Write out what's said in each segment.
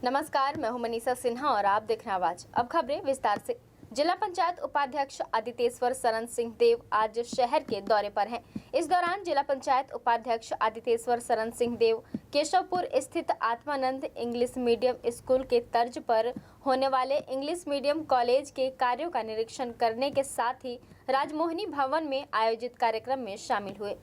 नमस्कार, मैं हूं मनीषा सिन्हा और आप देख रहे हैं आवाज। अब खबरें विस्तार से। जिला पंचायत उपाध्यक्ष आदितेश्वर शरण सिंह देव आज शहर के दौरे पर हैं। इस दौरान जिला पंचायत उपाध्यक्ष आदितेश्वर शरण सिंह देव केशवपुर स्थित आत्मानंद इंग्लिश मीडियम स्कूल के तर्ज पर होने वाले इंग्लिश मीडियम कॉलेज के कार्यों का निरीक्षण करने के साथ ही राजमोहिनी भवन में आयोजित कार्यक्रम में शामिल हुए।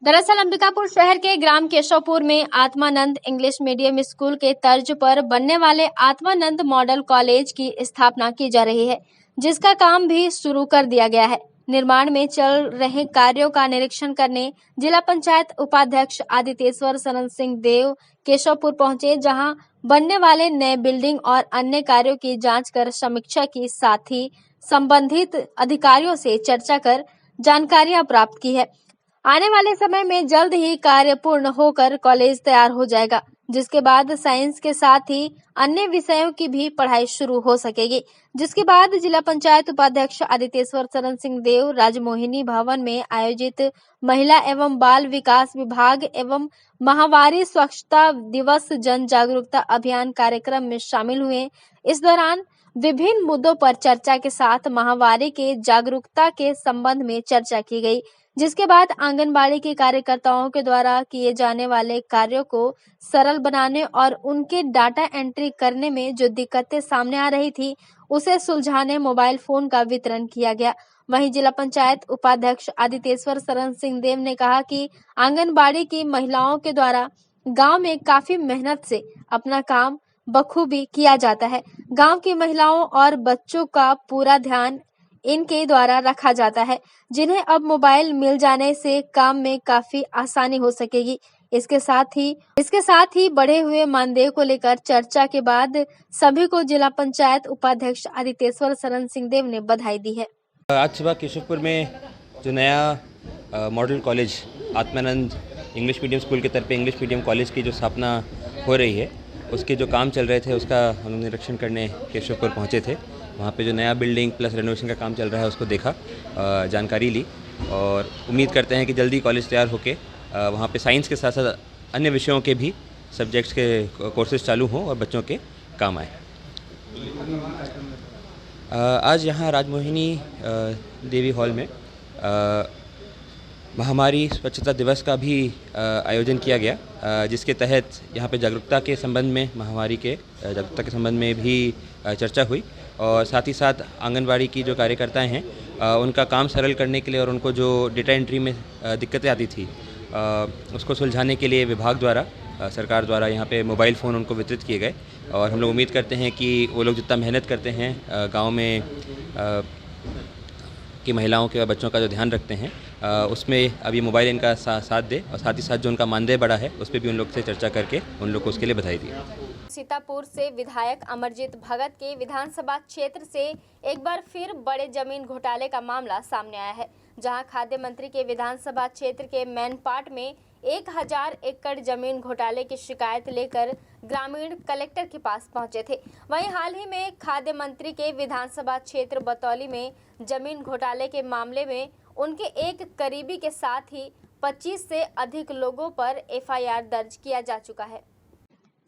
दरअसल अंबिकापुर शहर के ग्राम केशवपुर में आत्मानंद इंग्लिश मीडियम स्कूल के तर्ज पर बनने वाले आत्मानंद मॉडल कॉलेज की स्थापना की जा रही है, जिसका काम भी शुरू कर दिया गया है। निर्माण में चल रहे कार्यों का निरीक्षण करने जिला पंचायत उपाध्यक्ष आदितेश्वर शरण सिंह देव केशवपुर पहुंचे, जहां बनने वाले नए बिल्डिंग और अन्य कार्यों की जांच कर समीक्षा की, साथ ही संबंधित अधिकारियों से चर्चा कर जानकारियां प्राप्त की है। आने वाले समय में जल्द ही कार्य पूर्ण होकर कॉलेज तैयार हो जाएगा, जिसके बाद साइंस के साथ ही अन्य विषयों की भी पढ़ाई शुरू हो सकेगी। जिसके बाद जिला पंचायत उपाध्यक्ष आदितेश्वर शरण सिंह देव राजमोहिनी भवन में आयोजित महिला एवं बाल विकास विभाग एवं माहवारी स्वच्छता दिवस जन जागरूकता अभियान कार्यक्रम में शामिल हुए। इस दौरान विभिन्न मुद्दों पर चर्चा के साथ माहवारी के जागरूकता के संबंध में चर्चा की गई, जिसके बाद आंगनबाड़ी के कार्यकर्ताओं के द्वारा किए जाने वाले कार्यों को सरल बनाने और उनके डाटा एंट्री करने में जो दिक्कतें सामने आ रही थी, उसे सुलझाने मोबाइल फोन का वितरण किया गया। वहीं जिला पंचायत उपाध्यक्ष आदितेश्वर शरण सिंह देव ने कहा कि आंगनबाड़ी की महिलाओं के द्वारा गांव में काफी मेहनत से अपना काम बखूबी किया जाता है। गांव की महिलाओं और बच्चों का पूरा ध्यान इनके द्वारा रखा जाता है, जिन्हें अब मोबाइल मिल जाने से काम में काफी आसानी हो सकेगी। इसके साथ ही बढ़े हुए मानदेय को लेकर चर्चा के बाद सभी को जिला पंचायत उपाध्यक्ष आदितेश्वर शरण सिंह देव ने बधाई दी है। आज सुबह केशवपुर में जो नया model college Atmanand English medium school के तरफ इंग्लिश मीडियम कॉलेज की जो स्थापना हो रही है, उसके जो काम चल रहे थे उसका हम निरीक्षण करने केशवपुर पहुंचे थे। वहाँ पे जो नया बिल्डिंग प्लस रेनोवेशन का काम चल रहा है उसको देखा, जानकारी ली और उम्मीद करते हैं कि जल्दी कॉलेज तैयार होके वहाँ पे साइंस के साथ साथ अन्य विषयों के भी सब्जेक्ट्स के कोर्सेज चालू हों और बच्चों के काम आए। आज यहाँ राजमोहिनी देवी हॉल में महामारी स्वच्छता दिवस का भी आयोजन किया गया, जिसके तहत यहाँ पे जागरूकता के संबंध में महामारी के जागरूकता के संबंध में भी चर्चा हुई और साथ ही साथ आंगनबाड़ी की जो कार्यकर्ताएं हैं उनका काम सरल करने के लिए और उनको जो डेटा एंट्री में दिक्कतें आती थी उसको सुलझाने के लिए विभाग द्वारा सरकार द्वारा यहाँ पे मोबाइल फ़ोन उनको वितरित किए गए और हम लोग उम्मीद करते हैं कि वो लोग जितना मेहनत करते हैं गांव में की महिलाओं के और बच्चों का जो ध्यान रखते हैं उसमें अब ये मोबाइल इनका साथ दे और साथ ही साथ जो उनका मानदेय बढ़ा है उस पर भी उन लोग से चर्चा करके उन लोग को उसके लिए बधाई दी। सीतापुर से विधायक अमरजीत भगत के विधानसभा क्षेत्र से एक बार फिर बड़े जमीन घोटाले का मामला सामने आया है, जहां खाद्य मंत्री के विधानसभा क्षेत्र के मैनपाट में 1000 एकड़ जमीन घोटाले की शिकायत लेकर ग्रामीण कलेक्टर के पास पहुंचे थे। वहीं हाल ही में खाद्य मंत्री के विधानसभा क्षेत्र बतौली में जमीन घोटाले के मामले में उनके एक करीबी के साथ ही 25 से अधिक लोगों पर FIR दर्ज किया जा चुका है।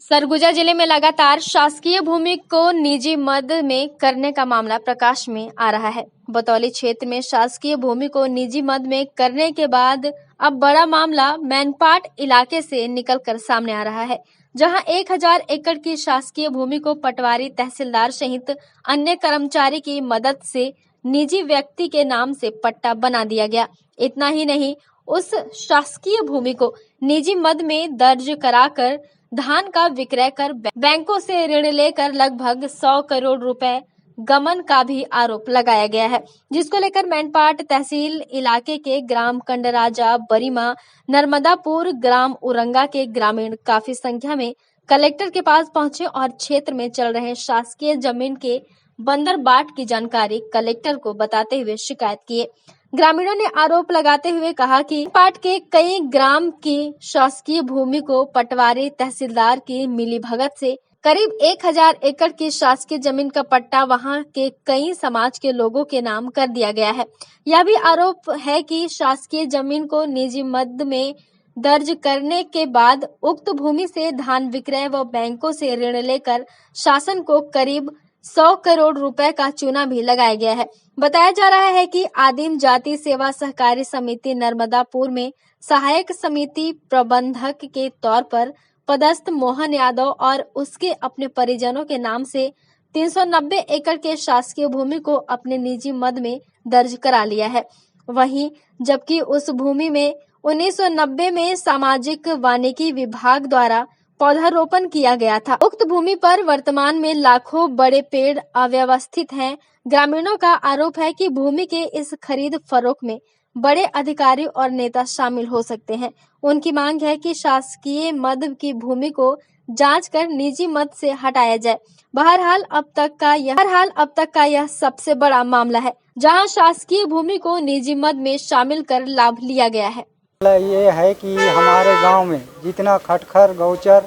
सरगुजा जिले में लगातार शासकीय भूमि को निजी मद में करने का मामला प्रकाश में आ रहा है। बतौली क्षेत्र में शासकीय भूमि को निजी मद में करने के बाद अब बड़ा मामला मैनपाट इलाके से निकलकर सामने आ रहा है, जहां 1000 एकड़ की शासकीय भूमि को पटवारी तहसीलदार सहित अन्य कर्मचारी की मदद से निजी व्यक्ति के नाम से पट्टा बना दिया गया। इतना ही नहीं, उस शासकीय भूमि को निजी मद में दर्ज कराकर धान का विक्रय कर बैंकों से ऋण लेकर लगभग 100 करोड़ रुपए गमन का भी आरोप लगाया गया है, जिसको लेकर मैनपाट तहसील इलाके के ग्राम कंडराजा, बरीमा, नर्मदापुर, ग्राम उरंगा के ग्रामीण काफी संख्या में कलेक्टर के पास पहुंचे और क्षेत्र में चल रहे शासकीय जमीन के बंदरबाट की जानकारी कलेक्टर को बताते हुए शिकायत किए। ग्रामीणों ने आरोप लगाते हुए कहा कि पाट के कई ग्राम की शासकीय भूमि को पटवारी तहसीलदार की मिलीभगत से करीब 1000 एकड़ की शासकीय जमीन का पट्टा वहां के कई समाज के लोगों के नाम कर दिया गया है। यह भी आरोप है कि शासकीय जमीन को निजी मद में दर्ज करने के बाद उक्त भूमि से धान विक्रय व बैंकों से ऋण लेकर शासन को करीब 100 करोड़ रुपए का चूना भी लगाया गया है। बताया जा रहा है कि आदिम जाति सेवा सहकारी समिति नर्मदापुर में सहायक समिति प्रबंधक के तौर पर पदस्थ मोहन यादव और उसके अपने परिजनों के नाम से 390 एकड़ के शासकीय भूमि को अपने निजी मद में दर्ज करा लिया है। वहीं जबकि उस भूमि में 1990 में सामाजिक वानिकी विभाग द्वारा पौधारोपण किया गया था। उक्त भूमि पर वर्तमान में लाखों बड़े पेड़ अव्यवस्थित हैं। ग्रामीणों का आरोप है कि भूमि के इस खरीद फरोख्त में बड़े अधिकारी और नेता शामिल हो सकते हैं। उनकी मांग है कि शासकीय मद की भूमि को जांच कर निजी मद से हटाया जाए। बहरहाल अब तक का यह सबसे बड़ा मामला है, जहां शासकीय भूमि को निजी मद में शामिल कर लाभ लिया गया है। ये है कि हमारे गांव में जितना खटखर गौचर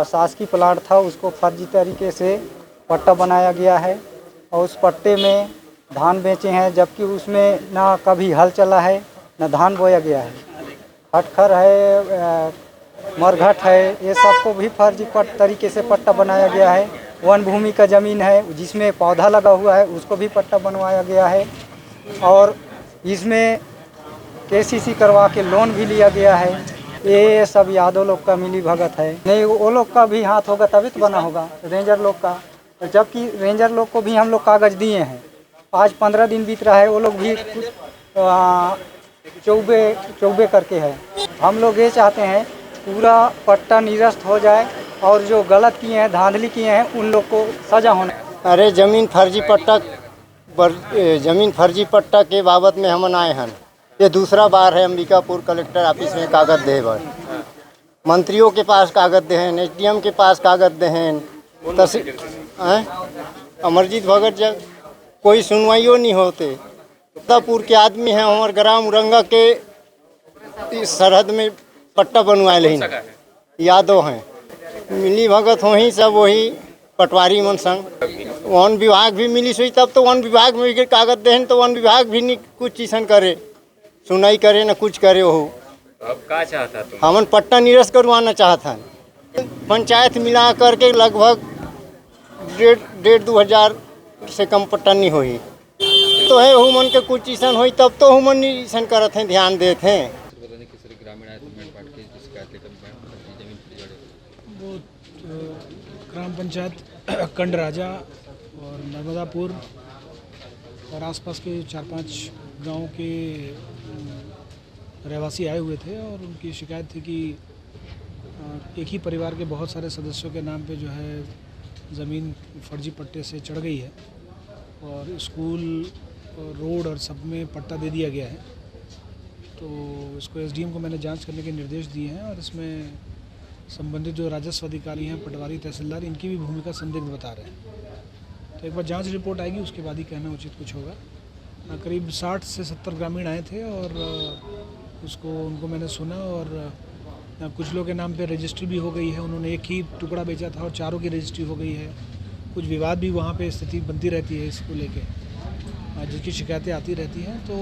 शासकीय प्लाट था उसको फर्जी तरीके से पट्टा बनाया गया है और उस पट्टे में धान बेचे हैं, जबकि उसमें ना कभी हल चला है ना धान बोया गया है। खटखर है, मरघट है, ये सबको भी फर्जी तरीके से पट्टा बनाया गया है। वन भूमि का ज़मीन है जिसमें पौधा लगा हुआ है उसको भी पट्टा बनवाया गया है और इसमें केसीसी करवा के लोन भी लिया गया है। ये सब यादव लोग का मिली भगत है। नहीं, वो लोग का भी हाथ होगा तभी तो बना होगा, रेंजर लोग का। जबकि रेंजर लोग को भी हम लोग कागज़ दिए हैं। आज 15 दिन बीत रहा है, वो लोग भी चौबे करके है। हम लोग ये चाहते हैं पूरा पट्टा निरस्त हो जाए और जो गलत किए हैं, धांधली किए हैं, उन लोग को सजा होना। अरे ज़मीन फर्जी पट्टा के बाबत में हम आए हैं। ये दूसरा बार है अंबिकापुर कलेक्टर ऑफिस में कागज़ दे बार मंत्रियों के पास कागज़ दे हैं, एसडीएम के पास कागज़ दे हैं। अमरजीत भगत जब कोई सुनवाइयो नहीं होते। अंबिकापुर के आदमी हैं, हमारे ग्राम उरंगा के सरहद में पट्टा बनवाए लेकिन यादव हैं, मिली भगत हो ही सब वही पटवारी मन संग वन विभाग भी मिली सोई, तब तो वन विभाग में भी कागज़ दे तो वन विभाग भी नहीं कुछ चीज़ करे, सुनाई करे न कुछ करे। हो अब क्या चाहता तुम? हमन पट्टा निरस्त करवाना चाहता है। पंचायत मिला करके लगभग 1,500-2,000 से कम पट्टा नहीं होई तो है हुमन के कुछ चीज़ होई तब तो हुमन नहीं करते हैं, ध्यान देते हैं। वो ग्राम पंचायत कंडराजा और नर्मदापुर और आसपास के 4-5 गांव के रहवासी आए हुए थे और उनकी शिकायत थी कि एक ही परिवार के बहुत सारे सदस्यों के नाम पे जो है ज़मीन फर्जी पट्टे से चढ़ गई है और स्कूल रोड और सब में पट्टा दे दिया गया है। तो इसको एसडीएम को मैंने जांच करने के निर्देश दिए हैं और इसमें संबंधित जो राजस्व अधिकारी हैं, पटवारी, तहसीलदार, इनकी भी भूमिका संदिग्ध बता रहे हैं। तो एक बार जांच रिपोर्ट आएगी उसके बाद ही कहना उचित कुछ होगा। करीब 60 से 70 ग्रामीण आए थे और उनको मैंने सुना और कुछ लोगों के नाम पे रजिस्ट्री भी हो गई है। उन्होंने एक ही टुकड़ा बेचा था और चारों की रजिस्ट्री हो गई है। कुछ विवाद भी वहाँ पे स्थिति बनती रहती है इसको लेके, जिसकी शिकायतें आती रहती हैं। तो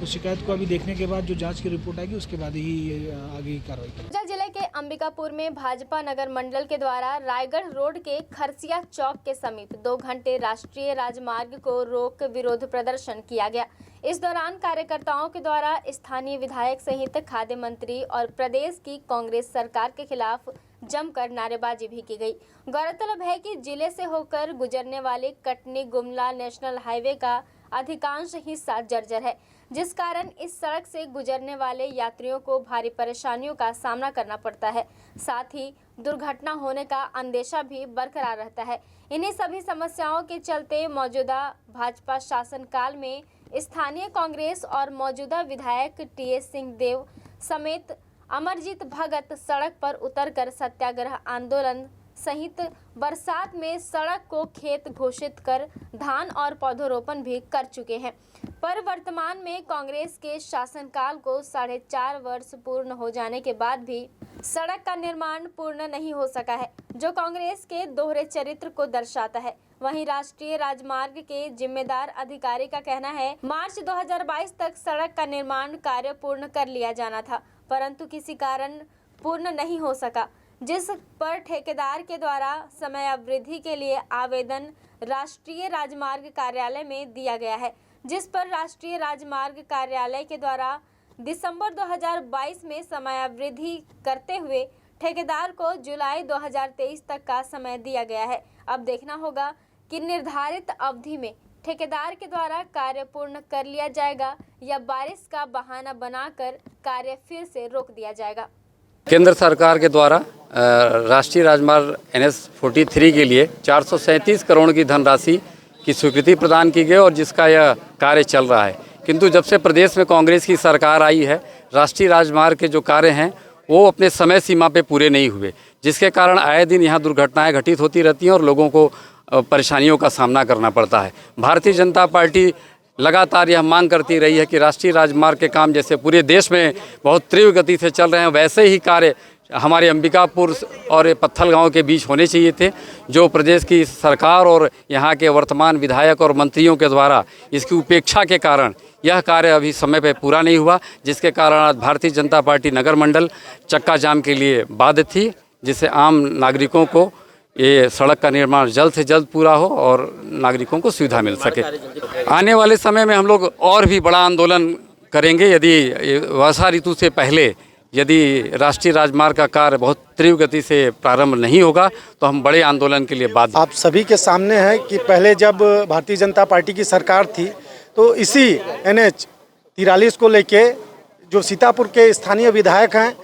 उस शिकायत को अभी देखने के बाद जो जांच की रिपोर्ट आएगी उसके बाद ही आगे की कार्रवाई करेंगे। जिले के अंबिकापुर में भाजपा नगर मंडल के द्वारा रायगढ़ रोड के खरसिया चौक के समीप 2 घंटे राष्ट्रीय राजमार्ग को रोक विरोध प्रदर्शन किया गया। इस दौरान कार्यकर्ताओं के द्वारा स्थानीय विधायक सहित खाद्य मंत्री और प्रदेश की कांग्रेस सरकार के खिलाफ जमकर नारेबाजी भी की गई। गौरतलब है कि जिले से होकर गुजरने वाले कटनी गुमला नेशनल हाईवे का अधिकांश हिस्सा जर्जर है, जिस कारण इस सड़क से गुजरने वाले यात्रियों को भारी परेशानियों का सामना करना पड़ता है। साथ ही दुर्घटना होने का अंदेशा भी बरकरार रहता है। इन्हीं सभी समस्याओं के चलते मौजूदा भाजपा शासनकाल में स्थानीय कांग्रेस और मौजूदा विधायक टीएस सिंहदेव समेत अमरजीत भगत सड़क पर उतरकर सत्याग्रह आंदोलन सहित बरसात में सड़क को खेत घोषित कर धान और पौधरोपण भी कर चुके हैं। पर वर्तमान में कांग्रेस के शासनकाल को 4.5 वर्ष पूर्ण हो जाने के बाद भी सड़क का निर्माण पूर्ण नहीं हो सका है, जो कांग्रेस के दोहरे चरित्र को दर्शाता है। वहीं राष्ट्रीय राजमार्ग के जिम्मेदार अधिकारी का कहना है, मार्च 2022 तक सड़क का निर्माण कार्य पूर्ण कर लिया जाना था, परंतु किसी कारण पूर्ण नहीं हो सका, जिस पर ठेकेदार के द्वारा समयावधि के लिए आवेदन राष्ट्रीय राजमार्ग कार्यालय में दिया गया है, जिस पर राष्ट्रीय राजमार्ग कार्यालय के द्वारा दिसंबर 2022 में समयावधि करते हुए ठेकेदार को जुलाई 2023 तक का समय दिया गया है। अब देखना होगा कि निर्धारित अवधि में ठेकेदार के द्वारा कार्य पूर्ण कर लिया जाएगा या बारिश का बहाना बनाकर कार्य फिर से रोक दिया जाएगा। केंद्र सरकार के द्वारा राष्ट्रीय राजमार्ग NH 43 के लिए 437 करोड़ की धनराशि की स्वीकृति प्रदान की गई और जिसका यह कार्य चल रहा है। किंतु जब से प्रदेश में कांग्रेस की सरकार आई है, राष्ट्रीय राजमार्ग के जो कार्य हैं वो अपने समय सीमा पे पूरे नहीं हुए, जिसके कारण आए दिन यहाँ दुर्घटनाएं घटित होती रहती हैं और लोगों को परेशानियों का सामना करना पड़ता है। भारतीय जनता पार्टी लगातार यह मांग करती रही है कि राष्ट्रीय राजमार्ग के काम जैसे पूरे देश में बहुत तीव्र गति से चल रहे हैं, वैसे ही कार्य हमारे अंबिकापुर और पत्थल गांव के बीच होने चाहिए थे, जो प्रदेश की सरकार और यहाँ के वर्तमान विधायक और मंत्रियों के द्वारा इसकी उपेक्षा के कारण यह कार्य अभी समय पर पूरा नहीं हुआ, जिसके कारण आज भारतीय जनता पार्टी नगर मंडल चक्का जाम के लिए बाध्य थी, जिससे आम नागरिकों को ये सड़क का निर्माण जल्द से जल्द पूरा हो और नागरिकों को सुविधा मिल सके। आने वाले समय में हम लोग और भी बड़ा आंदोलन करेंगे। यदि वर्षा ऋतु से पहले यदि राष्ट्रीय राजमार्ग का कार्य बहुत तीव्र गति से प्रारंभ नहीं होगा तो हम बड़े आंदोलन के लिए बाध्य। आप सभी के सामने है कि पहले जब भारतीय जनता पार्टी की सरकार थी तो इसी NH 43 को लेके जो सीतापुर के स्थानीय विधायक हैं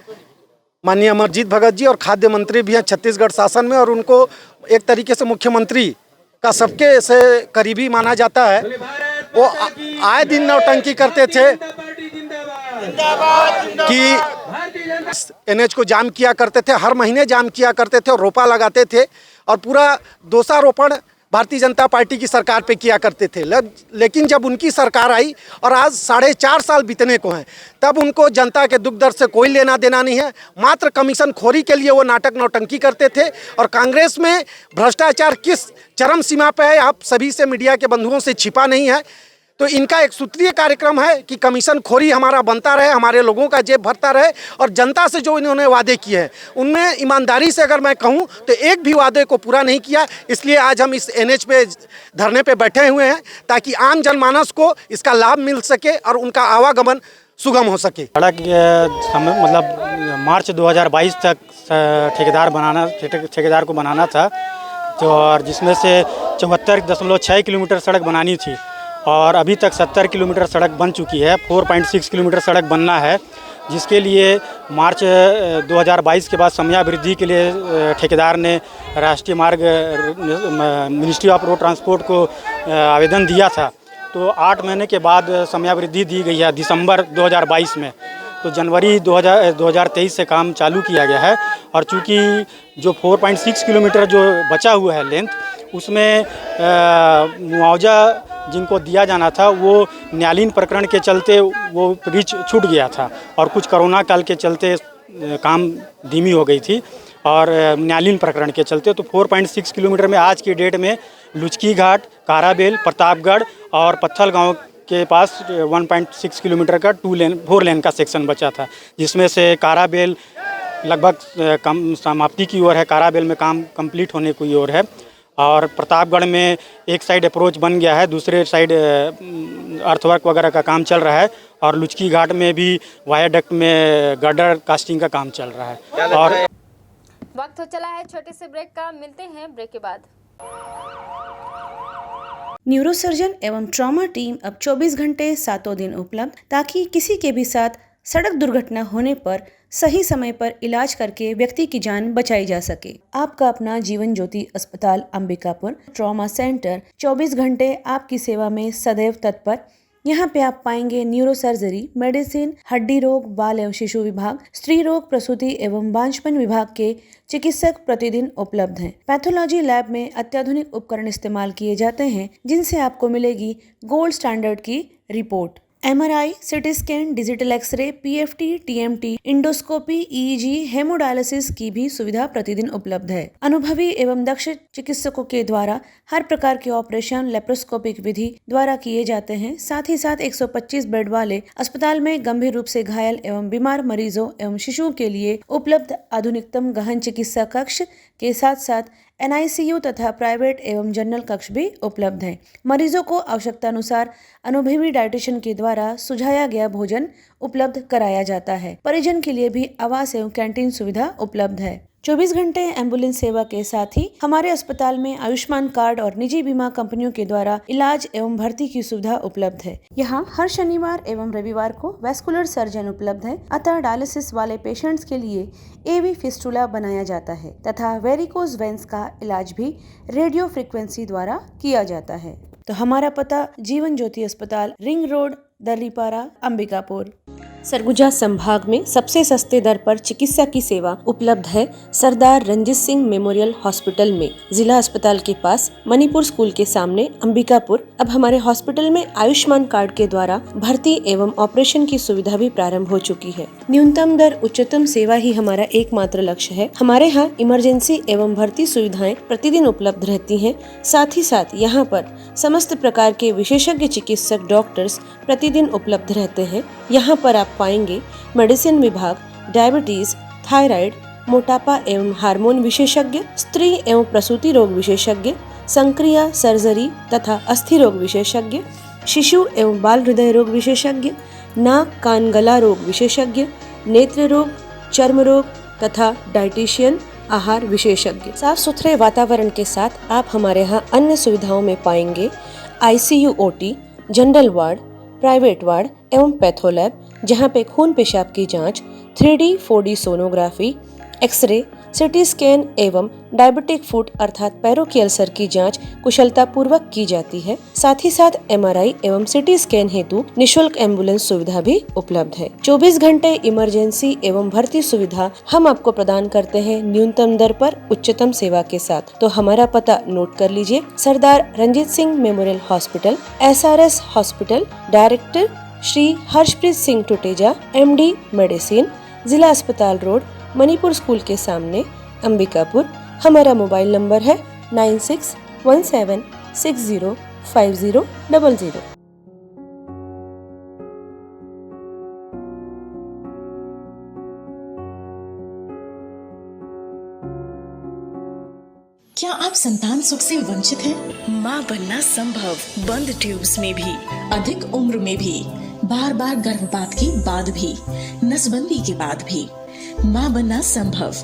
माननीय अमरजीत भगत जी और खाद्य मंत्री भी हैं छत्तीसगढ़ शासन में, और उनको एक तरीके से मुख्यमंत्री का सबके से करीबी माना जाता है। वो आए दिन नौटंकी करते थे कि NH को जाम किया करते थे, हर महीने जाम किया करते थे और रोपा लगाते थे और पूरा दोषारोपण भारतीय जनता पार्टी की सरकार पे किया करते थे। लेकिन जब उनकी सरकार आई और आज 4.5 साल बीतने को हैं, तब उनको जनता के दुख दर्द से कोई लेना देना नहीं है। मात्र कमीशन खोरी के लिए वो नाटक नौटंकी करते थे और कांग्रेस में भ्रष्टाचार किस चरम सीमा पे है आप सभी से, मीडिया के बंधुओं से छिपा नहीं है। तो इनका एक सूत्रीय कार्यक्रम है कि कमीशन खोरी हमारा बनता रहे, हमारे लोगों का जेब भरता रहे और जनता से जो इन्होंने वादे किए हैं उनमें ईमानदारी से अगर मैं कहूं तो एक भी वादे को पूरा नहीं किया। इसलिए आज हम इस NH पे धरने पे बैठे हुए हैं ताकि आम जनमानस को इसका लाभ मिल सके और उनका आवागमन सुगम हो सके। सड़क मतलब मार्च 2022 तक ठेकेदार को बनाना था, तो और जिसमें से 74.6 किलोमीटर सड़क बनानी थी और अभी तक 70 किलोमीटर सड़क बन चुकी है। 4.6 किलोमीटर सड़क बनना है, जिसके लिए मार्च 2022 के बाद समयावधि के लिए ठेकेदार ने राष्ट्रीय मार्ग मिनिस्ट्री ऑफ रोड ट्रांसपोर्ट को आवेदन दिया था। तो 8 महीने के बाद समयावधि दी गई है दिसंबर 2022 में, तो जनवरी 2023 से काम चालू किया गया है। और चूँकि जो 4.6 किलोमीटर जो बचा हुआ है लेंथ, उसमें मुआवजा जिनको दिया जाना था वो न्यायालयीन प्रकरण के चलते वो रीच छूट गया था और कुछ कोरोना काल के चलते काम धीमी हो गई थी और न्यायालयीन प्रकरण के चलते। तो 4.6 किलोमीटर में आज की डेट में लुचकी घाट, काराबेल, प्रतापगढ़ और पत्थल गांव के पास 1.6 किलोमीटर का 4 लेन का सेक्शन बचा था, जिसमें से काराबेल लगभग कम समाप्ति की ओर है, काराबेल में काम कंप्लीट होने की ओर है और प्रतापगढ़ में एक साइड अप्रोच बन गया है, दूसरे साइड अर्थवर्क वगैरह का काम चल रहा है और लुचकी घाट में भी वायाडक्ट में गर्डर कास्टिंग का काम चल रहा है। और वक्त हो चला है छोटे से ब्रेक का, मिलते हैं ब्रेक के बाद। न्यूरोसर्जन एवं ट्रॉमा टीम अब 24 घंटे 7 दिन उपलब्ध, ताकि किसी के भी साथ सड़क दुर्घटना होने पर सही समय पर इलाज करके व्यक्ति की जान बचाई जा सके। आपका अपना जीवन ज्योति अस्पताल अंबिकापुर ट्रॉमा सेंटर 24 घंटे आपकी सेवा में सदैव तत्पर। यहाँ पे आप पाएंगे न्यूरो सर्जरी, मेडिसिन, हड्डी रोग, बाल एवं शिशु विभाग, स्त्री रोग, प्रसूति एवं बांझपन विभाग के चिकित्सक प्रतिदिन उपलब्ध हैं। पैथोलॉजी लैब में अत्याधुनिक उपकरण इस्तेमाल किए जाते हैं, जिनसे आपको मिलेगी गोल्ड स्टैंडर्ड की report. MRI, CT scan, digital x-ray, PFT, TMT, endoscopy, EEG, haemodialysis की भी सुविधा प्रतिदिन उपलब्ध है। अनुभवी एवं दक्ष चिकित्सकों के द्वारा हर प्रकार के ऑपरेशन लेप्रोस्कोपिक विधि द्वारा किए जाते हैं। साथ ही साथ 125 बेड वाले अस्पताल में गंभीर रूप से घायल एवं बीमार मरीजों एवं शिशुओं के लिए उपलब्ध आधुनिकतम गहन चिकित्सा कक्ष के साथ साथ NICU तथा प्राइवेट एवं जनरल कक्ष भी उपलब्ध हैं। मरीजों को आवश्यकता अनुसार अनुभवी डाइटिशियन के द्वारा सुझाया गया भोजन उपलब्ध कराया जाता है। परिजन के लिए भी आवास एवं कैंटीन सुविधा उपलब्ध है। 24 घंटे एम्बुलेंस सेवा के साथ ही हमारे अस्पताल में आयुष्मान कार्ड और निजी बीमा कंपनियों के द्वारा इलाज एवं भर्ती की सुविधा उपलब्ध है। यहाँ हर शनिवार एवं रविवार को वैस्कुलर सर्जन उपलब्ध है। अतः डायलिसिस वाले पेशेंट्स के लिए AV फिस्टुला बनाया जाता है तथा वेरिकोज वेंस का इलाज भी रेडियो फ्रिक्वेंसी द्वारा किया जाता है। तो हमारा पता जीवन ज्योति अस्पताल, रिंग रोड, दर्रीपारा, अंबिकापुर। सरगुजा संभाग में सबसे सस्ते दर पर चिकित्सा की सेवा उपलब्ध है सरदार रंजीत सिंह मेमोरियल हॉस्पिटल में, जिला अस्पताल के पास, मणिपुर स्कूल के सामने, अंबिकापुर। अब हमारे हॉस्पिटल में आयुष्मान कार्ड के द्वारा भर्ती एवं ऑपरेशन की सुविधा भी प्रारंभ हो चुकी है। न्यूनतम दर उच्चतम सेवा ही हमारा एकमात्र लक्ष्य है। हमारे यहाँ इमरजेंसी एवं भर्ती सुविधाएं प्रतिदिन उपलब्ध रहती हैं। साथ ही साथ यहाँ पर समस्त प्रकार के विशेषज्ञ चिकित्सक डॉक्टर्स प्रतिदिन उपलब्ध रहते हैं। यहाँ पर आप पाएंगे मेडिसिन विभाग, डायबिटीज, थायराइड, मोटापा एवं हार्मोन विशेषज्ञ, स्त्री एवं प्रसूति रोग विशेषज्ञ, संक्रिया, सर्जरी तथा अस्थि रोग विशेषज्ञ, शिशु एवं बाल हृदय रोग विशेषज्ञ, नाक कान गला रोग विशेषज्ञ, नेत्र रोग, चर्म रोग तथा डाइटिशियन, आहार विशेषज्ञ। साफ सुथरे वातावरण के साथ आप हमारे यहाँ अन्य सुविधाओं में पाएंगे ICU, OT, general ward, private ward एवं पैथोलैब, जहां पे खून पेशाब की जांच, 3D 4D sonography, x-ray, CT scan एवं डायबिटिक फुट अर्थात पैरों की अल्सर की जांच कुशलता पूर्वक की जाती है। साथ ही साथ MRI एवं सिटी स्कैन हेतु निशुल्क एम्बुलेंस सुविधा भी उपलब्ध है। 24 घंटे इमरजेंसी एवं भर्ती सुविधा हम आपको प्रदान करते हैं न्यूनतम दर पर उच्चतम सेवा के साथ। तो हमारा पता नोट कर लीजिए। Sardar Ranjit Singh memorial hospital, SRS hospital, director Shri Harshpreet Singh Tuteja, MD medicine, जिला अस्पताल रोड, मणिपुर स्कूल के सामने, अंबिकापुर। हमारा मोबाइल नंबर है 9617605000। क्या आप संतान सुख से वंचित हैं? माँ बनना संभव, बंद ट्यूब्स में भी, अधिक उम्र में भी, बार बार गर्भपात के बाद भी, नसबंदी के बाद भी। माँ बनना संभव,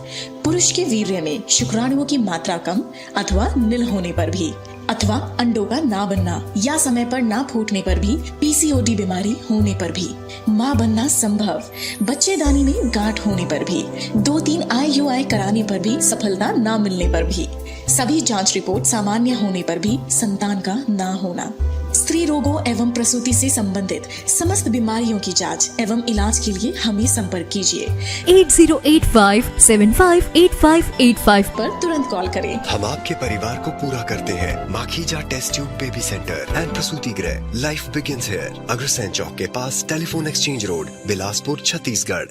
पुरुष के वीर्य में शुक्राणुओं की मात्रा कम अथवा नील होने पर भी, अथवा अंडों का ना बनना या समय पर ना फूटने पर भी, PCOD बीमारी होने पर भी। माँ बनना संभव, बच्चेदानी में गांठ होने पर भी, 2-3 IUI कराने पर भी सफलता ना मिलने पर भी, सभी जांच रिपोर्ट सामान्य होने पर भी संतान का ना होना। स्त्री रोगों एवं प्रसूति से संबंधित समस्त बीमारियों की जांच एवं इलाज के लिए हमें संपर्क कीजिए 8085758585 पर तुरंत कॉल करें। हम आपके परिवार को पूरा करते हैं। Makhija test tube baby centre and प्रसूति गृह, लाइफ बिगिंस हियर, अग्रसेन चौक के पास, telephone exchange road, Bilaspur, Chhattisgarh.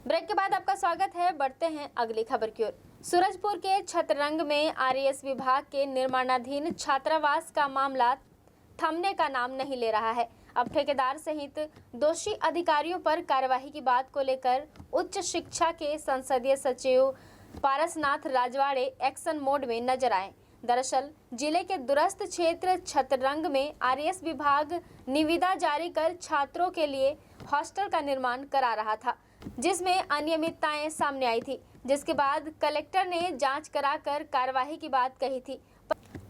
Break के बाद आपका स्वागत है। बढ़ते हैं अगली खबर की ओर। सूरजपुर के छतरंग में RAS विभाग के निर्माणाधीन छात्रावास का मामला थमने का नाम नहीं ले रहा है। अब ठेकेदार सहित दोषी अधिकारियों पर कार्यवाही की बात को लेकर उच्च शिक्षा के संसदीय सचिव पारसनाथ राजवाड़े एक्शन मोड में नजर आए। दरअसल जिले के दूरस्थ क्षेत्र छतरंग में RAS विभाग निविदा जारी कर छात्रों के लिए हॉस्टल का निर्माण करा रहा था, जिसमें अनियमितताएं सामने आई थी, जिसके बाद कलेक्टर ने जांच कराकर कार्यवाही की बात कही थी।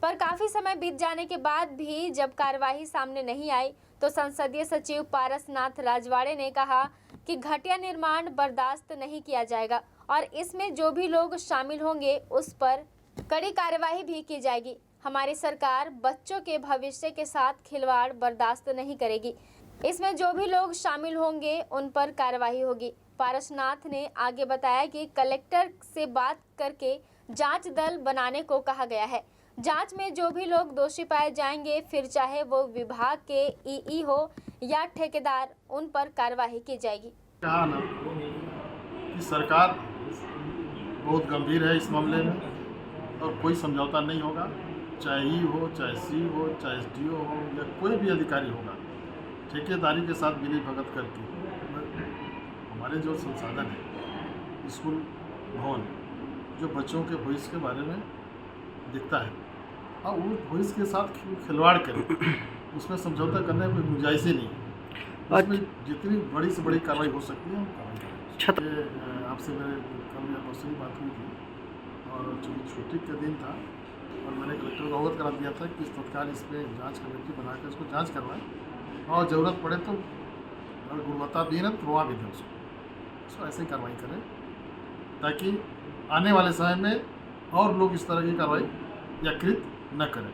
पर काफी समय बीत जाने के बाद भी जब कार्यवाही सामने नहीं आई तो संसदीय सचिव पारसनाथ राजवाड़े ने कहा कि घटिया निर्माण बर्दाश्त नहीं किया जाएगा और इसमें जो भी लोग शामिल होंगे उस पर कड़ी कार्यवाही भी की जाएगी। हमारी सरकार बच्चों के भविष्य के साथ खिलवाड़ बर्दाश्त नहीं करेगी। इसमें जो भी लोग शामिल होंगे उन पर कार्यवाही होगी। पारसनाथ ने आगे बताया कि कलेक्टर से बात करके जांच दल बनाने को कहा गया है। जांच में जो भी लोग दोषी पाए जाएंगे, फिर चाहे वो विभाग के EE हो या ठेकेदार उन पर कार्रवाई की जाएगी। कहा ना कि सरकार बहुत गंभीर है इस मामले में और कोई समझौता नहीं होगा, चाहे ई हो, चाहे सी हो, चाहे एसडीओ हो या कोई भी अधिकारी होगा, ठेकेदारी के साथ मिली भगत करके हमारे जो संसाधन है, स्कूल भवन जो बच्चों के भविष्य के बारे में दिखता है और वो भविष्य के साथ खिलवाड़ करें, उसमें समझौता करने में कोई गुंजाइश ही नहीं है। उसमें जितनी बड़ी से बड़ी कार्रवाई हो सकती है हम कार्रवाई करें। आपसे मेरे कल या परसों ही बात हुई थी और चूँकि छुट्टी का दिन था और मैंने कलेक्टर को अवगत करा दिया था कि तत्काल इस पर जाँच कमेटी बनाकर इसको जाँच करवाएं और ज़रूरत पड़े तो अगर गुणवत्ता भी है तो रुआ भी दें उसको ऐसे ही कार्रवाई करें ताकि आने वाले समय में और लोग इस तरह की कार्रवाई या कृत न करें।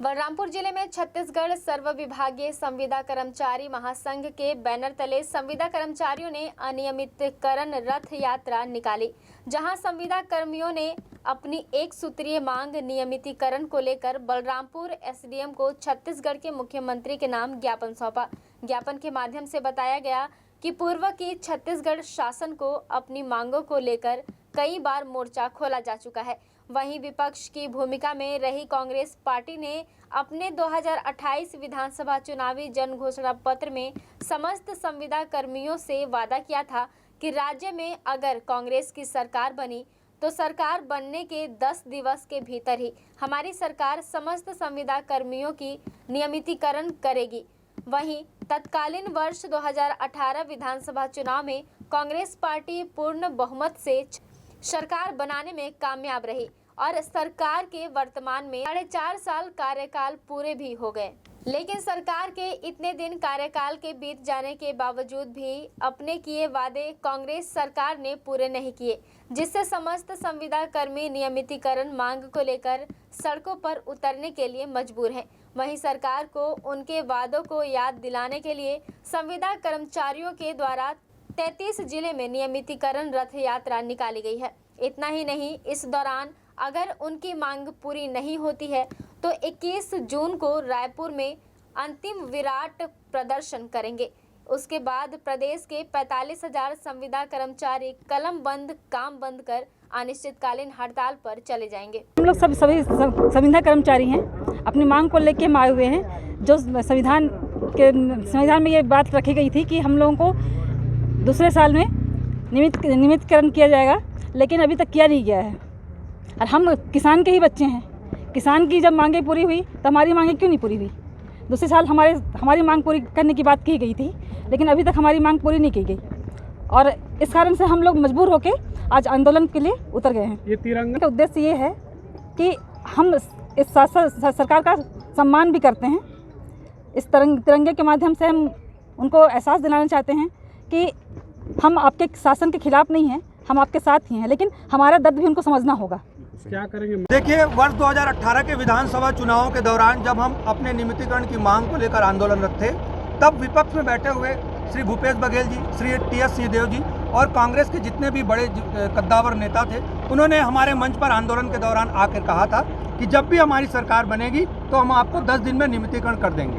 बलरामपुर जिले में छत्तीसगढ़ सर्व विभागीय संविदा कर्मचारी महासंघ के बैनर तले संविदा कर्मचारियों ने अनियमितकरण रथ यात्रा निकाली, जहां संविदा कर्मियों ने अपनी एक सूत्रीय मांग नियमितीकरण को लेकर बलरामपुर एसडीएम को छत्तीसगढ़ के मुख्यमंत्री के नाम ज्ञापन सौंपा। ज्ञापन के माध्यम से बताया गया कि पूर्व की छत्तीसगढ़ शासन को अपनी मांगों को लेकर कई बार मोर्चा खोला जा चुका है। वहीं विपक्ष की भूमिका में रही कांग्रेस पार्टी ने अपने 2028 विधानसभा चुनावी जन घोषणा पत्र में समस्त संविदा कर्मियों से वादा किया था कि राज्य में अगर कांग्रेस की सरकार बनी तो सरकार बनने के 10 दिवस के भीतर ही हमारी सरकार समस्त संविदा कर्मियों की नियमितीकरण करेगी। वहीं तत्कालीन वर्ष 2018 विधानसभा चुनाव में कांग्रेस पार्टी पूर्ण बहुमत से सरकार बनाने में कामयाब रही और सरकार के वर्तमान में 4.5 साल कार्यकाल पूरे भी हो गए, लेकिन सरकार के इतने दिन कार्यकाल के बीत जाने के बावजूद भी अपने किए वादे कांग्रेस सरकार ने पूरे नहीं किए, जिससे समस्त संविदा कर्मी नियमितीकरण मांग को लेकर सड़कों पर उतरने के लिए मजबूर हैं। वहीं सरकार को उनके वादों को याद दिलाने के लिए संविदा कर्मचारियों के द्वारा 33 जिले में नियमितीकरण रथ यात्रा निकाली गई है। इतना ही नहीं, इस दौरान अगर उनकी मांग पूरी नहीं होती है तो 21 जून को रायपुर में अंतिम विराट प्रदर्शन करेंगे। उसके बाद प्रदेश के 45,000 संविदा कर्मचारी कलम बंद काम बंद कर अनिश्चितकालीन हड़ताल पर चले जाएंगे। हम लोग सभी संविदा कर्मचारी हैं, अपनी मांग को लेकर हम आए हुए हैं। जो संविधान में ये बात रखी गई थी कि हम लोगों को दूसरे साल में नियमितीकरण किया जाएगा, लेकिन अभी तक किया नहीं गया है। और हम किसान के ही बच्चे हैं। किसान की जब मांगें पूरी हुई तो हमारी मांगें क्यों नहीं पूरी हुई? दूसरे साल हमारी मांग पूरी करने की बात की गई थी, लेकिन अभी तक हमारी मांग पूरी नहीं की गई और इस कारण से हम लोग मजबूर होकर आज आंदोलन के लिए उतर गए हैं। ये तिरंगा का उद्देश्य ये है कि हम इस सरकार का सम्मान भी करते हैं। इस तिरंगे के माध्यम से हम उनको एहसास दिलाना चाहते हैं कि हम आपके शासन के खिलाफ नहीं हैं, हम आपके साथ ही हैं, लेकिन हमारा दर्द भी उनको समझना होगा। क्या करेंगे? देखिए, वर्ष 2018 के विधानसभा चुनावों के दौरान जब हम अपने नियमितीकरण की मांग को लेकर आंदोलनरत थे, तब विपक्ष में बैठे हुए श्री भूपेश बघेल जी, श्री टी.एस. सिंहदेव जी और कांग्रेस के जितने भी बड़े कद्दावर नेता थे, उन्होंने हमारे मंच पर आंदोलन के दौरान आकर कहा था कि जब भी हमारी सरकार बनेगी तो हम आपको 10 दिन में नियमितीकरण कर देंगे।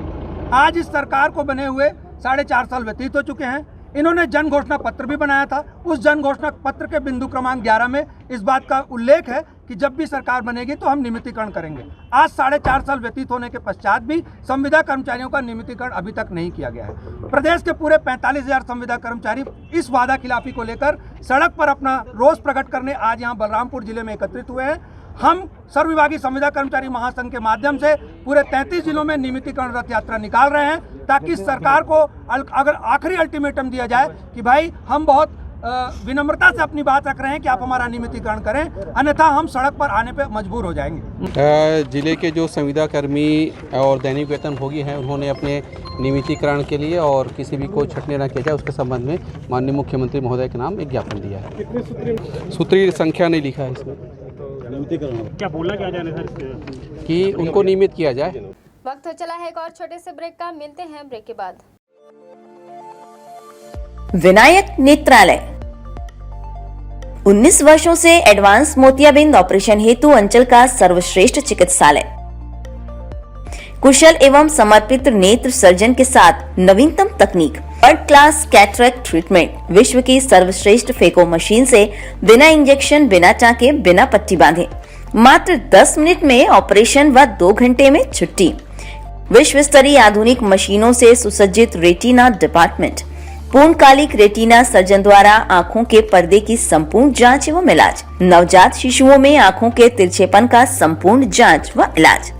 आज इस सरकार को बने हुए 4.5 साल व्यतीत हो चुके हैं। इन्होंने जन घोषणा पत्र भी बनाया था। उस जन घोषणा पत्र के बिंदु क्रमांक 11 में इस बात का उल्लेख है कि जब भी सरकार बनेगी तो हम नियमितीकरण करेंगे। आज 4.5 साल व्यतीत होने के पश्चात भी संविदा कर्मचारियों का नियमितीकरण अभी तक नहीं किया गया है। प्रदेश के पूरे 45,000 संविदा कर्मचारी इस वादा खिलाफी को लेकर सड़क पर अपना रोष प्रकट करने आज यहाँ बलरामपुर जिले में एकत्रित हुए हैं। हम सर्वविभागीय संविदा कर्मचारी महासंघ के माध्यम से पूरे 33 जिलों में नियमितीकरण रथ यात्रा निकाल रहे हैं, ताकि सरकार को अगर आखिरी अल्टीमेटम दिया जाए कि भाई हम बहुत विनम्रता से अपनी बात रख रहे हैं कि आप हमारा नियमितीकरण करें, अन्यथा हम सड़क पर आने पर मजबूर हो जाएंगे। जिले के जो संविदा कर्मी और दैनिक वेतन भोगी हैं, उन्होंने अपने नियमितीकरण के लिए और किसी भी को छटने न किया जाए उसके संबंध में माननीय मुख्यमंत्री महोदय के नाम एक ज्ञापन दिया है। कितने सूत्री संख्या नहीं लिखा है इसमें। क्या बोलना क्या जाने सर कि उनको नियमित किया जाए। वक्त हो चला है एक और छोटे से ब्रेक का, मिलते हैं ब्रेक के बाद। विनायक नेत्रालय 19 वर्षों से एडवांस मोतियाबिंद ऑपरेशन हेतु अंचल का सर्वश्रेष्ठ चिकित्सालय। कुशल एवं समर्पित नेत्र सर्जन के साथ नवीनतम तकनीक, वर्ल्ड क्लास कैटरेक्ट ट्रीटमेंट, विश्व की सर्वश्रेष्ठ फेको मशीन से बिना इंजेक्शन, बिना टाँके, बिना पट्टी बांधे मात्र 10 मिनट में ऑपरेशन व 2 घंटे में छुट्टी। विश्व स्तरीय आधुनिक मशीनों से सुसज्जित रेटिना डिपार्टमेंट, पूर्णकालिक रेटिना सर्जन द्वारा आंखों के पर्दे की संपूर्ण जांच एवं इलाज, नवजात शिशुओं में आंखों के तिरछेपन का संपूर्ण जांच व इलाज।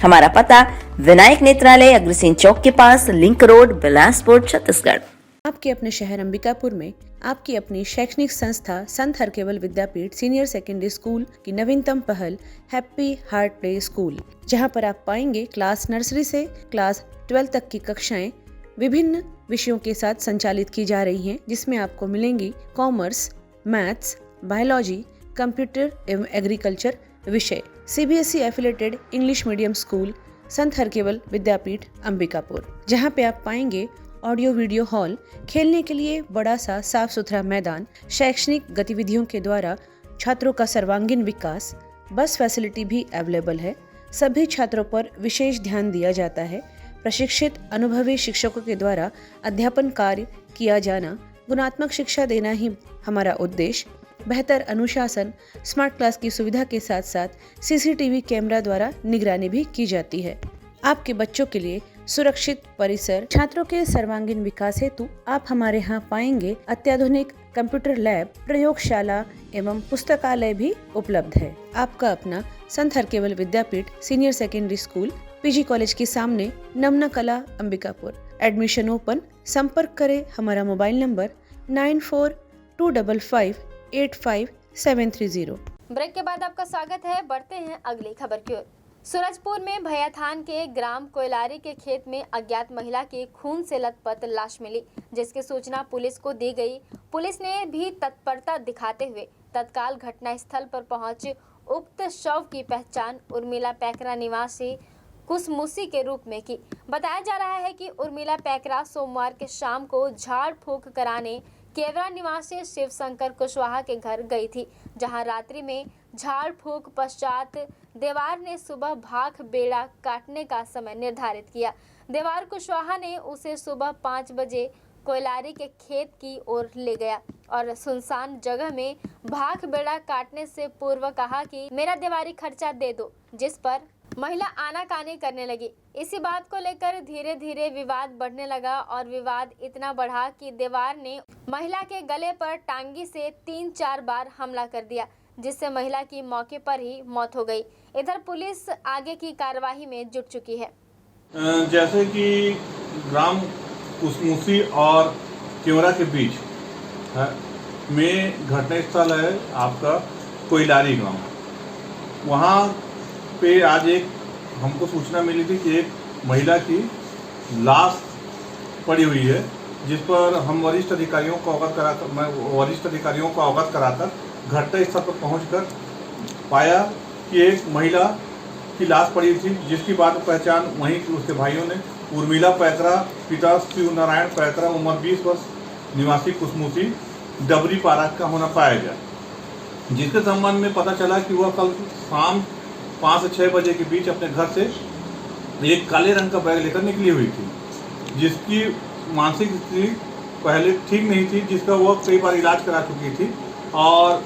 हमारा पता विनायक नेत्रालय, अग्रसेन चौक के पास, लिंक रोड, बिलासपुर, छत्तीसगढ़। आपके अपने शहर अंबिकापुर में आपकी अपनी शैक्षणिक संस्था संत Harkewal Vidyapeeth senior secondary school की नवीनतम पहल हैप्पी हार्ट प्ले स्कूल, जहां पर आप पाएंगे क्लास नर्सरी से क्लास 12 तक की कक्षाएं विभिन्न विषयों के साथ संचालित की जा रही हैं, जिसमें आपको मिलेंगी कॉमर्स, मैथ्स, बायोलॉजी, कंप्यूटर एवं एग्रीकल्चर विषय। CBSE affiliated English medium school संत हरकेवल विद्यापीठ अंबिकापुर, जहां पे आप पाएंगे ऑडियो वीडियो हॉल, खेलने के लिए बड़ा सा साफ सुथरा मैदान, शैक्षणिक गतिविधियों के द्वारा छात्रों का सर्वांगीण विकास, बस फैसिलिटी भी अवेलेबल है। सभी छात्रों पर विशेष ध्यान दिया जाता है। प्रशिक्षित अनुभवी शिक्षकों के द्वारा अध्यापन कार्य किया जाना, गुणात्मक शिक्षा देना ही हमारा उद्देश्य। बेहतर अनुशासन, स्मार्ट क्लास की सुविधा के साथ साथ CCTV कैमरा द्वारा निगरानी भी की जाती है। आपके बच्चों के लिए सुरक्षित परिसर, छात्रों के सर्वांगीण विकास हेतु आप हमारे यहाँ पाएंगे अत्याधुनिक कंप्यूटर लैब, प्रयोगशाला एवं पुस्तकालय भी उपलब्ध है। आपका अपना Sant Harkewal Vidyapeeth senior secondary school, PG college के सामने, नमना कला, अंबिकापुर। Admission open. संपर्क करें हमारा मोबाइल नंबर 9425585730। ब्रेक के बाद आपका स्वागत है। बढ़ते हैं अगली खबर की ओर। सूरजपुर में भैयाथान के ग्राम कोयलारी के खेत में अज्ञात महिला की खून से लथपथ लाश मिली, जिसकी सूचना पुलिस को दी गई। पुलिस ने भी तत्परता दिखाते हुए तत्काल घटनास्थल पर पहुंच उक्त शव की पहचान उर्मिला पैकरा निवासी कुसमुसी के रूप में की। बताया जा रहा है कि उर्मिला पैकरा सोमवार के शाम को झाड़ फूंक कराने केवरा निवासी शिवशंकर कुशवाहा के घर गई थी, जहां रात्रि में झाड़ फूंक पश्चात देवार ने सुबह भाख बेड़ा काटने का समय निर्धारित किया। देवार कुशवाहा ने उसे सुबह 5 बजे कोयलारी के खेत की ओर ले गया और सुनसान जगह में भाख बेड़ा काटने से पूर्व कहा कि मेरा देवारी खर्चा दे दो, जिस पर महिला आनाकानी करने लगी। इसी बात को लेकर धीरे धीरे विवाद बढ़ने लगा और विवाद इतना बढ़ा कि देवार ने महिला के गले पर टांगी से 3-4 बार हमला कर दिया, जिससे महिला की मौके पर ही मौत हो गई। इधर पुलिस आगे की कार्यवाही में जुट चुकी है। जैसे कि ग्राम कुसमुसी और केवरा के बीच में घटनास्थल है आपका कोयलारी गांव। वहाँ पे आज एक हमको सूचना मिली थी कि एक महिला की लाश पड़ी हुई है, जिस पर हम वरिष्ठ अधिकारियों को अवगत कराकर घटनास्थल पर पहुंचकर पाया कि एक महिला की लाश पड़ी थी, जिसकी बाद पहचान वहीं की उसके भाइयों ने उर्मिला पैकरा, पिता शिव नारायण पैकरा, उम्र 20 वर्ष, निवासी कुसमुसी डबरी पारा का होना पाया गया। जिसके संबंध में पता चला कि वह कल शाम 5 से 6 बजे के बीच अपने घर से एक काले रंग का बैग लेकर निकली हुई थी, जिसकी मानसिक स्थिति पहले ठीक नहीं थी, जिसका वह कई बार इलाज करा चुकी थी और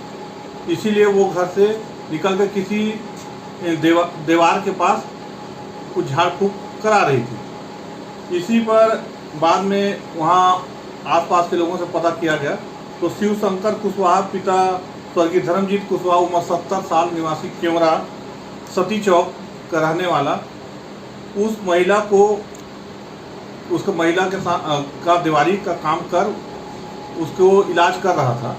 इसीलिए वो घर से निकलकर किसी दीवार के पास कुछ झाड़ फूंक करा रही थी। इसी पर बाद में वहाँ आसपास के लोगों से पता किया गया तो शिवशंकर कुशवाहा, पिता स्वर्गीय धर्मजीत कुशवाहा, उम्र 70 साल, निवासी केवरा सती चौक का रहने वाला, उस महिला को उसको महिला के साथ का दीवारी का काम कर उसको इलाज कर रहा था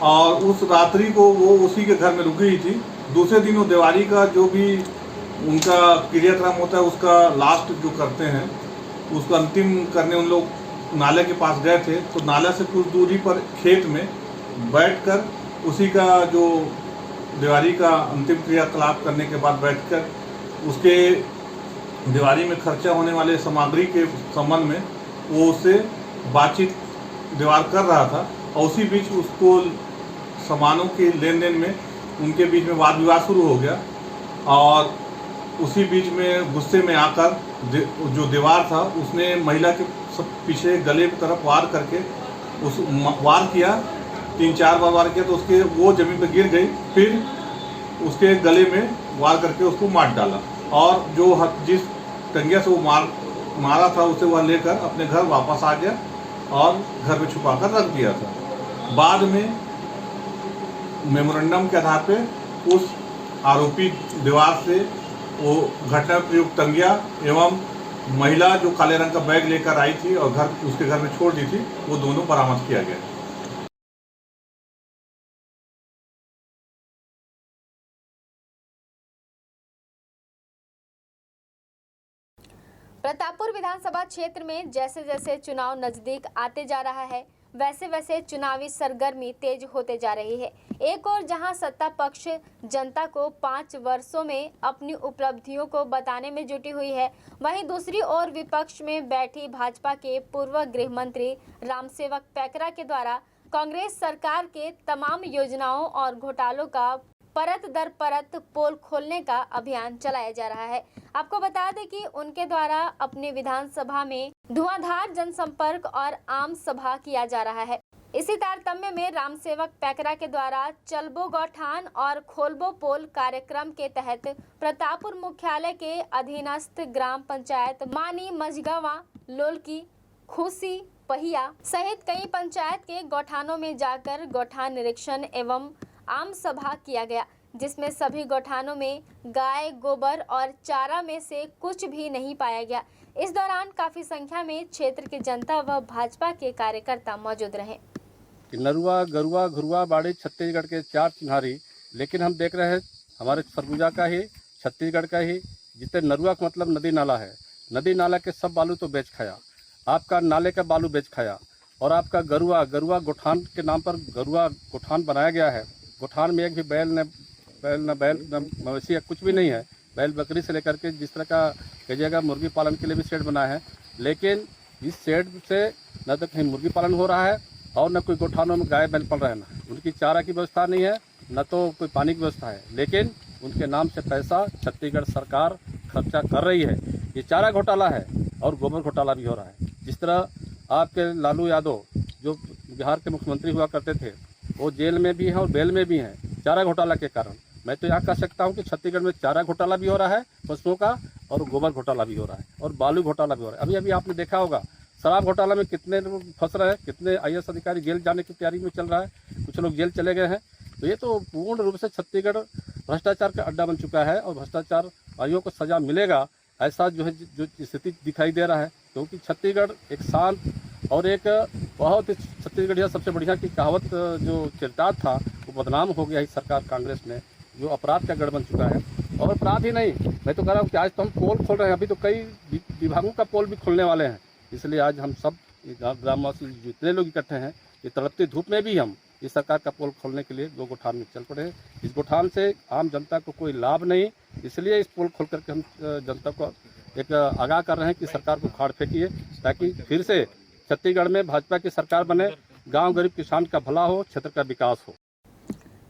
और उस रात्रि को वो उसी के घर में रुकी हुई थी। दूसरे दिन वो दीवारी का जो भी उनका क्रियाक्रम होता है उसका लास्ट जो करते हैं उसको अंतिम करने उन लोग नाले के पास गए थे। तो नाले से कुछ दूरी पर खेत में बैठकर उसी का जो दीवारी का अंतिम क्रियाकलाप करने के बाद बैठकर उसके दीवारी में खर्चा होने वाले सामग्री के संबंध में वो उससे बातचीत दीवार कर रहा था और उसी बीच उसको सामानों के लेन देन में उनके बीच में वाद विवाद शुरू हो गया और उसी बीच में गुस्से में आकर जो दीवार था उसने महिला के सब पीछे गले की तरफ वार करके उस वार किया, 3-4 बार वार किया तो उसके वो जमीन पर गिर गई। फिर उसके गले में वार करके उसको मार डाला और जो जिस टंगिया से वो मारा था उसे वह लेकर अपने घर वापस आ गया और घर में छुपा कर रख दिया था। बाद में मेमोरेंडम के आधार पे उस आरोपी दीवार से वो घटना प्रयुक्त टंगिया एवं महिला जो काले रंग का बैग लेकर आई थी और उसके घर में छोड़ दी थी, वो दोनों बरामद किया गया। प्रतापपुर विधानसभा क्षेत्र में जैसे जैसे चुनाव नजदीक आते जा रहा है वैसे वैसे चुनावी सरगर्मी तेज होते जा रही है। एक और जहां सत्ता पक्ष जनता को 5 वर्षों में अपनी उपलब्धियों को बताने में जुटी हुई है, वहीं दूसरी ओर विपक्ष में बैठी भाजपा के पूर्व गृह मंत्री रामसेवक पैकरा के द्वारा कांग्रेस सरकार के तमाम योजनाओं और घोटालों का परत दर परत पोल खोलने का अभियान चलाया जा रहा है। आपको बता दें कि उनके द्वारा अपने विधानसभा में धुआंधार जनसंपर्क और आम सभा किया जा रहा है। इसी तारतम्य में रामसेवक पैकरा के द्वारा चलबो गौठान और खोलबो पोल कार्यक्रम के तहत प्रतापपुर मुख्यालय के अधीनस्थ ग्राम पंचायत मानी मझगावा, लोलकी, खुशी, पहिया सहित कई पंचायत के गौठानों में जाकर गौठान निरीक्षण एवं आम सभा किया गया, जिसमें सभी गौठानों में गाय गोबर और चारा में से कुछ भी नहीं पाया गया। इस दौरान काफी संख्या में क्षेत्र की जनता व भाजपा के कार्यकर्ता मौजूद रहे। नरुआ, गरुआ, घुरुआ, बाड़ी छत्तीसगढ़ के 4 चिन्हारी, लेकिन हम देख रहे हैं हमारे सरगुजा का ही, छत्तीसगढ़ का ही, जिससे नरुआ का मतलब नदी नाला है। नदी नाला के सब बालू तो बेच खाया, आपका नाले का बालू बेच खाया, और आपका गरुआ गोठान के नाम पर गरुआ गोठान बनाया गया है। गोठान में एक भी बैल न मवेशी कुछ भी नहीं है। बैल बकरी से लेकर के जिस तरह का कहिएगा मुर्गी पालन के लिए भी शेड बना है, लेकिन इस शेड से न तो कहीं मुर्गी पालन हो रहा है और न कोई गोठानों में गाय बैल पल रहे हैं, ना उनकी चारा की व्यवस्था नहीं है, न तो कोई पानी की व्यवस्था है, लेकिन उनके नाम से पैसा छत्तीसगढ़ सरकार खर्चा कर रही है। ये चारा घोटाला है और गोबर घोटाला भी हो रहा है। जिस तरह आपके लालू यादव जो बिहार के मुख्यमंत्री हुआ करते थे, वो जेल में भी हैं और बेल में भी हैं चारा घोटाला के कारण। मैं तो यहाँ कह सकता हूँ कि छत्तीसगढ़ में चारा घोटाला भी हो रहा है पशुओं का, और गोबर घोटाला भी हो रहा है, और बालू घोटाला भी हो रहा है। अभी आपने देखा होगा शराब घोटाला में कितने लोग फंस रहे हैं, कितने IAS अधिकारी जेल जाने की तैयारी में चल रहा है, कुछ लोग जेल चले गए हैं। तो ये तो पूर्ण रूप से छत्तीसगढ़ भ्रष्टाचार का अड्डा बन चुका है और भ्रष्टाचारियों को सजा मिलेगा, ऐसा जो है जो स्थिति दिखाई दे रहा है। क्योंकि छत्तीसगढ़ एक शांत और एक बहुत ही छत्तीसगढ़ सबसे बढ़िया की कहावत जो चरितार्थ था वो बदनाम हो गया इस सरकार कांग्रेस में, जो अपराध का गढ़ बन चुका है। और अपराध ही नहीं, मैं तो कह रहा हूँ कि आज तो हम पोल खोल रहे हैं, अभी तो कई विभागों का पोल भी खोलने वाले हैं। इसलिए आज हम सब ग्रामवासी जितने लोग इकट्ठे हैं, ये तड़पती धूप में भी हम इस सरकार का पोल खोलने के लिए 2 गोठान में चल पड़े हैं। इस गोठान से आम जनता को कोई लाभ नहीं, इसलिए इस पोल खोल करके हम जनता को एक आगाह कर रहे हैं कि सरकार को उखाड़ फेंकिए, ताकि फिर से छत्तीसगढ़ में भाजपा की सरकार बने, गांव गरीब किसान का भला हो, क्षेत्र का विकास हो।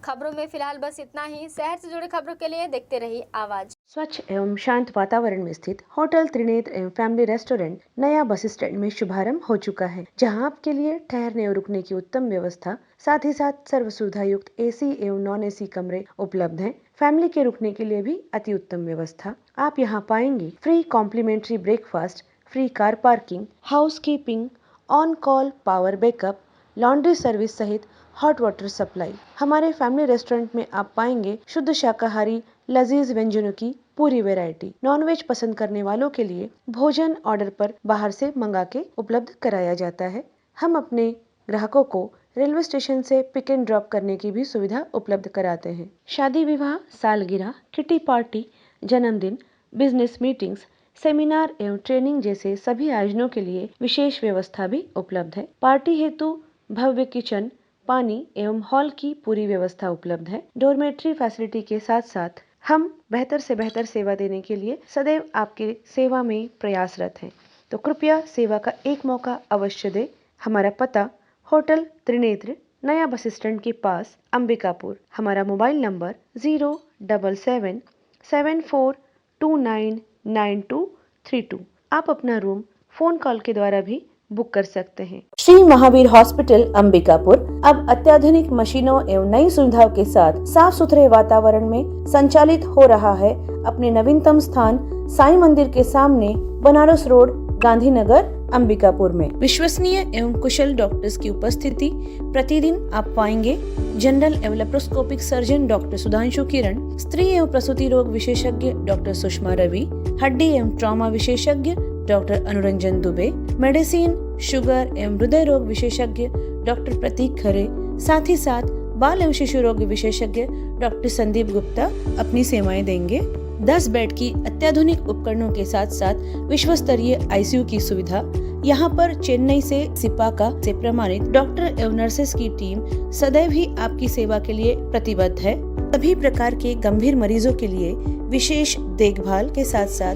खबरों में फिलहाल बस इतना ही। शहर से जुड़े खबरों के लिए देखते रहिए आवाज। स्वच्छ एवं शांत वातावरण में स्थित होटल त्रिनेत्र एवं फैमिली रेस्टोरेंट नया बस स्टैंड में शुभारंभ हो चुका है, जहां आपके लिए ठहरने और रुकने की उत्तम व्यवस्था, साथ ही साथ सर्व सुविधा युक्त AC एवं नॉन AC कमरे उपलब्ध हैं। फैमिली के रुकने के लिए भी अति उत्तम व्यवस्था। आप यहाँ पाएंगे free complimentary breakfast, free car parking, house keeping, on call power backup, laundry service सहित हॉट वाटर सप्लाई। हमारे फैमिली रेस्टोरेंट में आप पाएंगे शुद्ध शाकाहारी लजीज व्यंजनों की पूरी वैरायटी। नॉनवेज पसंद करने वालों के लिए भोजन ऑर्डर पर बाहर से मंगा के उपलब्ध कराया जाता है। हम अपने ग्राहकों को रेलवे स्टेशन से पिक एंड ड्रॉप करने की भी सुविधा उपलब्ध कराते हैं। शादी विवाह, सालगिरह, किटी पार्टी, जन्मदिन, बिजनेस मीटिंग्स, सेमिनार एवं ट्रेनिंग जैसे सभी आयोजनों के लिए विशेष व्यवस्था भी उपलब्ध है। पार्टी हेतु भव्य किचन, पानी एवं हॉल की पूरी व्यवस्था उपलब्ध है। डोरमेट्री फैसिलिटी के साथ साथ हम बेहतर से बेहतर सेवा देने के लिए सदैव आपकी सेवा में प्रयासरत हैं। तो कृपया सेवा का एक मौका अवश्य दें। हमारा पता होटल त्रिनेत्र, नया बस स्टैंड के पास, अंबिकापुर। हमारा मोबाइल नंबर 07774 299232। आप अपना रूम फोन कॉल के द्वारा भी बुक कर सकते हैं। श्री महावीर हॉस्पिटल अंबिकापुर अब अत्याधुनिक मशीनों एवं नई सुविधाओं के साथ साफ सुथरे वातावरण में संचालित हो रहा है। अपने नवीनतम स्थान साईं मंदिर के सामने, बनारस रोड, गांधीनगर, अंबिकापुर में विश्वसनीय एवं कुशल डॉक्टर्स की उपस्थिति। प्रतिदिन आप पाएंगे जनरल एवं लेप्रोस्कोपिक सर्जन डॉक्टर सुधांशु किरण, स्त्री एवं प्रसूति रोग विशेषज्ञ डॉक्टर सुषमा रवि, हड्डी एवं ट्रॉमा विशेषज्ञ doctor Anuranjan Dubey, medicine, sugar एवं हृदय रोग विशेषज्ञ डॉक्टर प्रतीक खरे, साथ ही साथ बाल एवं शिशु रोग विशेषज्ञ डॉक्टर संदीप गुप्ता अपनी सेवाएं देंगे। 10 बेड की अत्याधुनिक उपकरणों के साथ साथ विश्व स्तरीय ICU की सुविधा। यहाँ पर चेन्नई से सिपाका से प्रमाणित डॉक्टर एवं नर्सेस की टीम सदैव ही आपकी सेवा के लिए प्रतिबद्ध है। सभी प्रकार के गंभीर मरीजों के लिए विशेष देखभाल के साथ साथ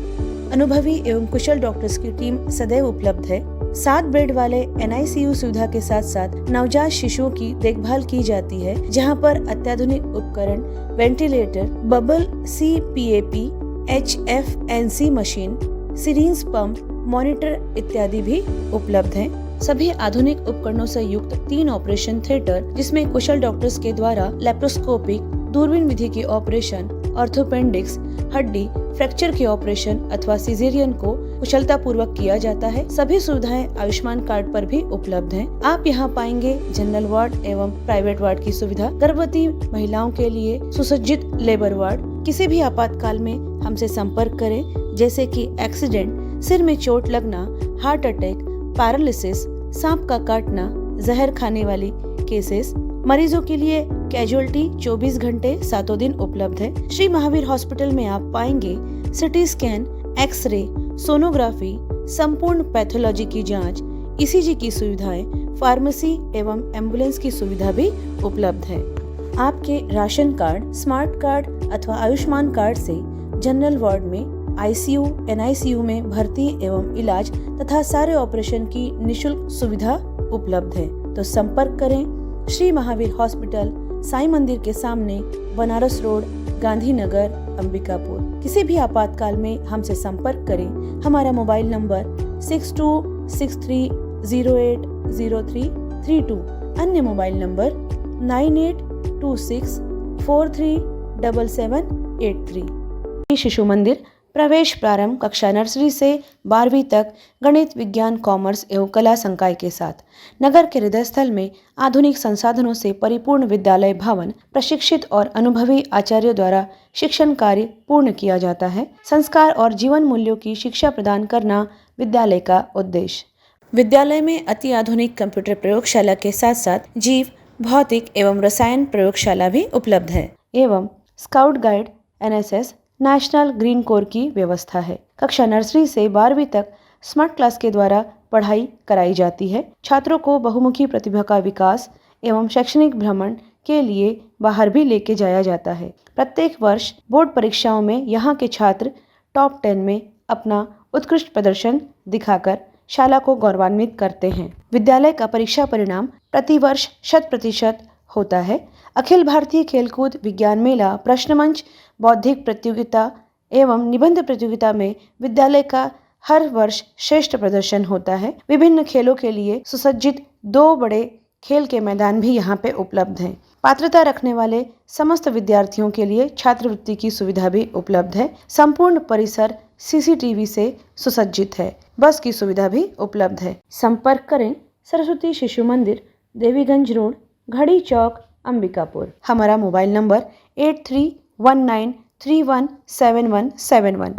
अनुभवी एवं कुशल डॉक्टर्स की टीम सदैव उपलब्ध है। 7 बेड वाले NICU सुविधा के साथ साथ नवजात शिशुओं की देखभाल की जाती है, जहां पर अत्याधुनिक उपकरण, ventilator, bubble CPAP, HFNC machine, syringe pump, monitor इत्यादि भी उपलब्ध हैं। सभी आधुनिक उपकरणों से युक्त 3 ऑपरेशन थिएटर, जिसमें कुशल डॉक्टर्स के द्वारा लेप्रोस्कोपिक, दूरबीन विधि के ऑपरेशन, ऑर्थोपेंडिक्स, हड्डी फ्रैक्चर के ऑपरेशन अथवा सिजेरियन को कुशलता पूर्वक किया जाता है। सभी सुविधाएं आयुष्मान कार्ड पर भी उपलब्ध हैं। आप यहां पाएंगे जनरल वार्ड एवं प्राइवेट वार्ड की सुविधा, गर्भवती महिलाओं के लिए सुसज्जित लेबर वार्ड। किसी भी आपातकाल में हमसे संपर्क करें, जैसे कि एक्सीडेंट, सिर में चोट लगना, हार्ट अटैक, पैरालिसिस, सांप का काटना, जहर खाने वाली केसेस। मरीजों के लिए कैजुअलिटी 24 घंटे 7 दिन उपलब्ध है। श्री महावीर हॉस्पिटल में आप पाएंगे सिटी स्कैन, एक्सरे, सोनोग्राफी, संपूर्ण पैथोलॉजी की जांच, ECG की सुविधाएं, फार्मेसी एवं एम्बुलेंस की सुविधा भी उपलब्ध है। आपके राशन कार्ड, स्मार्ट कार्ड अथवा आयुष्मान कार्ड से जनरल वार्ड में, ICU, NICU में भर्ती एवं इलाज तथा सारे ऑपरेशन की निशुल्क सुविधा उपलब्ध है। तो संपर्क करें श्री महावीर हॉस्पिटल, साईं मंदिर के सामने, बनारस रोड, गांधीनगर, अंबिकापुर। किसी भी आपातकाल में हमसे संपर्क करें। हमारा मोबाइल नंबर 6263080332, अन्य मोबाइल नंबर 9826437783। शिशु मंदिर प्रवेश प्रारंभ कक्षा नर्सरी से 12वीं तक गणित, विज्ञान, कॉमर्स एवं कला संकाय के साथ नगर के हृदय स्थल में आधुनिक संसाधनों से परिपूर्ण विद्यालय भवन, प्रशिक्षित और अनुभवी आचार्यों द्वारा शिक्षण कार्य पूर्ण किया जाता है। संस्कार और जीवन मूल्यों की शिक्षा प्रदान करना विद्यालय का उद्देश्य। विद्यालय में अति आधुनिक कंप्यूटर प्रयोगशाला के साथ साथ जीव, भौतिक एवं रसायन प्रयोगशाला भी उपलब्ध है एवं scout guide, NSS, national green core की व्यवस्था है। कक्षा नर्सरी से 12वीं तक स्मार्ट क्लास के द्वारा पढ़ाई कराई जाती है। छात्रों को बहुमुखी प्रतिभा का विकास एवं शैक्षणिक भ्रमण के लिए बाहर भी लेके जाया जाता है। प्रत्येक वर्ष बोर्ड परीक्षाओं में यहाँ के छात्र टॉप 10 में अपना उत्कृष्ट प्रदर्शन दिखाकर शाला को गौरवान्वित करते हैं। विद्यालय का परीक्षा परिणाम प्रतिवर्ष 100% होता है। अखिल भारतीय खेलकूद विज्ञान मेला, प्रश्न मंच, बौद्धिक प्रतियोगिता एवं निबंध प्रतियोगिता में विद्यालय का हर वर्ष श्रेष्ठ प्रदर्शन होता है। विभिन्न खेलों के लिए सुसज्जित 2 बड़े खेल के मैदान भी यहाँ पे उपलब्ध हैं। पात्रता रखने वाले समस्त विद्यार्थियों के लिए छात्रवृत्ति की सुविधा भी उपलब्ध है। संपूर्ण परिसर CCTV से सुसज्जित है। बस की सुविधा भी उपलब्ध है। संपर्क करें सरस्वती शिशु मंदिर, देवीगंज रोड, घड़ी चौक, अंबिकापुर। हमारा मोबाइल नंबर 8319317171।